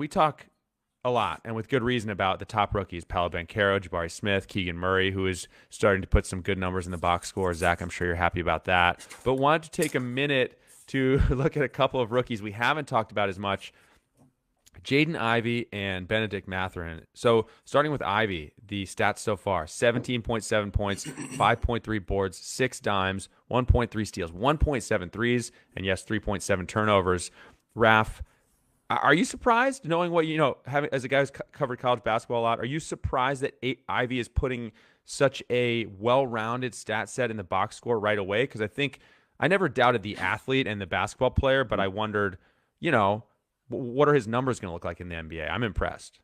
we talk a lot, and with good reason, about the top rookies: Paolo Banchero, Jabari Smith, Keegan Murray, who is starting to put some good numbers in the box score. Zach, I'm sure you're happy about that. But wanted to take a minute to look at a couple of rookies we haven't talked about as much: Jaden Ivey and Bennedict Mathurin. So starting with Ivey, the stats so far: 17.7 points, 5.3 boards, 6 dimes, 1.3 steals, 1.7 threes, and yes, 3.7 turnovers. Raph, are you surprised, knowing what you know, having as a guy who's covered college basketball a lot? Are you surprised that Ivy is putting such a well-rounded stat set in the box score right away? Because I think I never doubted the athlete and the basketball player, but I wondered, what are his numbers going to look like in the NBA? I'm impressed.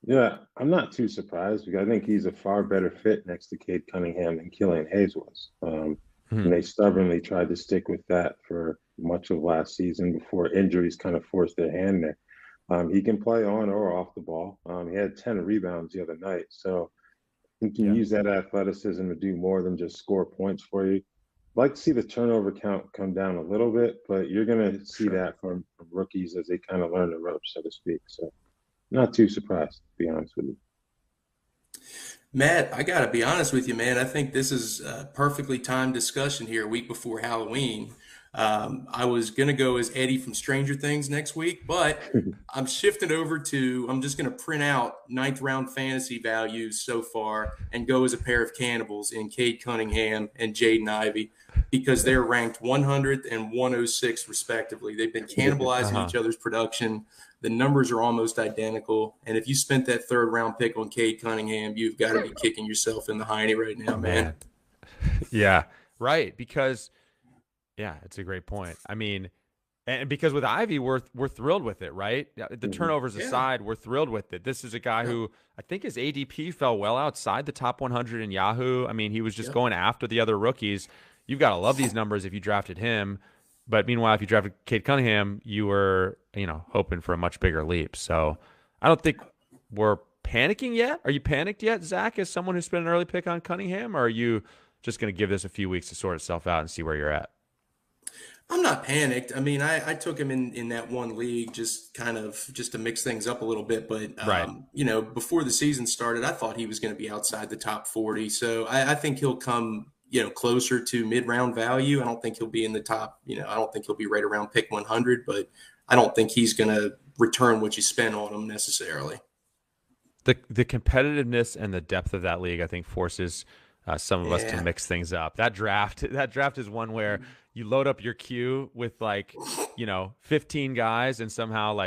Yeah, I'm not too surprised because I think he's a far better fit next to Cade Cunningham than Killian Hayes was. And they stubbornly tried to stick with that for much of last season before injuries kind of forced their hand there. He can play on or off the ball. He had 10 rebounds the other night. So he can use that athleticism to do more than just score points for you. I'd like to see the turnover count come down a little bit, but you're going to see that from rookies as they kind of learn the ropes, so to speak. So not too surprised, to be honest with you. Matt, I got to be honest with you, man. I think this is a perfectly timed discussion here, a week before Halloween. I was going to go as Eddie from Stranger Things next week, but I'm shifting over to, I'm just going to print out ninth round fantasy values so far and go as a pair of cannibals in Cade Cunningham and Jaden Ivey because they're ranked 100th and 106 respectively. They've been cannibalizing each other's production. The numbers are almost identical. And if you spent that third round pick on Cade Cunningham, you've got to be kicking yourself in the hiney right now, man. Yeah, right. Because, yeah, it's a great point. I mean, and because with Ivy, we're thrilled with it, right? The turnovers aside, we're thrilled with it. This is a guy who I think his ADP fell well outside the top 100 in Yahoo. I mean, he was just going after the other rookies. You've got to love these numbers if you drafted him. But meanwhile, if you drafted Cade Cunningham, you were, hoping for a much bigger leap. So I don't think we're panicking yet. Are you panicked yet, Zach, as someone who spent an early pick on Cunningham? Or are you just going to give this a few weeks to sort itself out and see where you're at? I'm not panicked. I mean, I took him in that one league just to mix things up a little bit. But, before the season started, I thought he was going to be outside the top 40. So I think he'll come closer to mid-round value. I don't think he'll be in the top, I don't think he'll be right around pick 100, but I don't think he's going to return what you spent on him necessarily. The competitiveness and the depth of that league, I think, forces some of us to mix things up. That draft is one where you load up your queue with 15 guys and somehow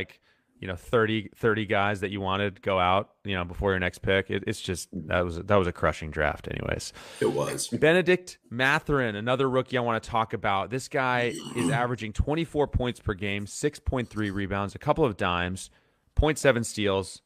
30 guys that you wanted go out, before your next pick. It's just, that was a crushing draft anyways. It was. Bennedict Mathurin, another rookie I want to talk about. This guy is averaging 24 points per game, 6.3 rebounds, a couple of dimes, 0.7 steals,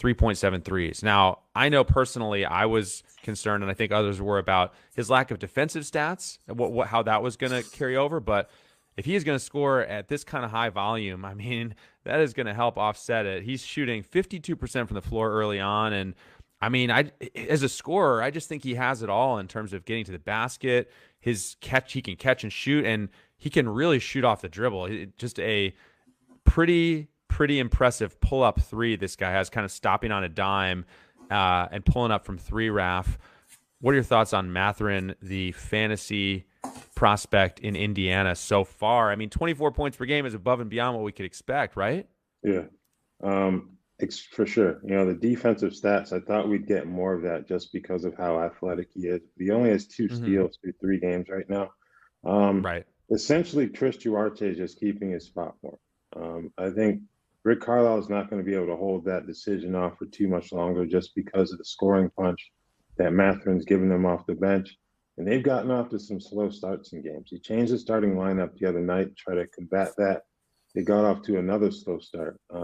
3.7 threes. Now, I know personally I was concerned, and I think others were, about his lack of defensive stats and how that was going to carry over. But if he is going to score at this kind of high volume, I mean, that is going to help offset it. He's shooting 52% from the floor early on. And I mean, as a scorer, I just think he has it all in terms of getting to the basket. His catch, he can catch and shoot, and he can really shoot off the dribble. Just a pretty impressive pull-up three this guy has, kind of stopping on a dime and pulling up from three, Raph. What are your thoughts on Mathurin, the fantasy prospect in Indiana so far? I mean, 24 points per game is above and beyond what we could expect, right? Yeah, for sure. The defensive stats, I thought we'd get more of that just because of how athletic he is. He only has 2 steals through 3 games right now. Right. Essentially, Chris Duarte is just keeping his spot for him. I think Rick Carlisle is not going to be able to hold that decision off for too much longer just because of the scoring punch that Mathurin's giving them off the bench. And they've gotten off to some slow starts in games. He changed the starting lineup the other night to try to combat that. They got off to another slow start. I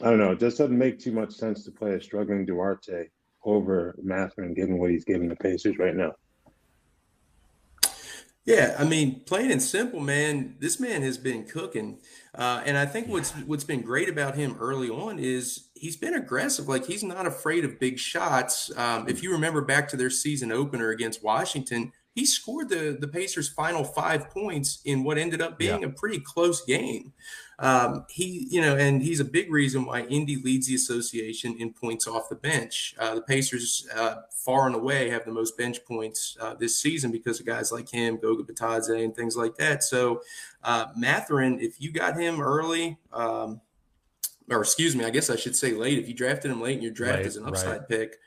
don't know. It just doesn't make too much sense to play a struggling Duarte over Mathurin, given what he's giving the Pacers right now. Yeah, I mean, plain and simple, man, this man has been cooking. And I think what's been great about him early on is he's been aggressive. Like, he's not afraid of big shots. If you remember back to their season opener against Washington, he scored the Pacers' final 5 points in what ended up being a pretty close game. And he's a big reason why Indy leads the association in points off the bench. The Pacers, far and away, have the most bench points this season because of guys like him, Goga Bitadze, and things like that. So Mathurin, if you got him early, or excuse me, I guess I should say late. If you drafted him late in your draft as an upside pick,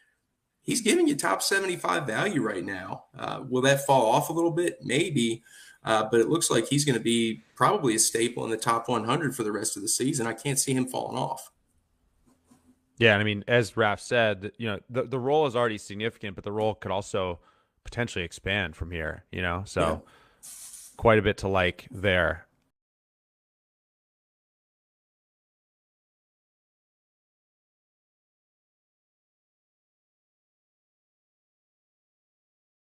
he's giving you top 75 value right now. Will that fall off a little bit? Maybe. But it looks like he's going to be probably a staple in the top 100 for the rest of the season. I can't see him falling off. Yeah, and I mean, as Raph said, the role is already significant, but the role could also potentially expand from here, so quite a bit to like there.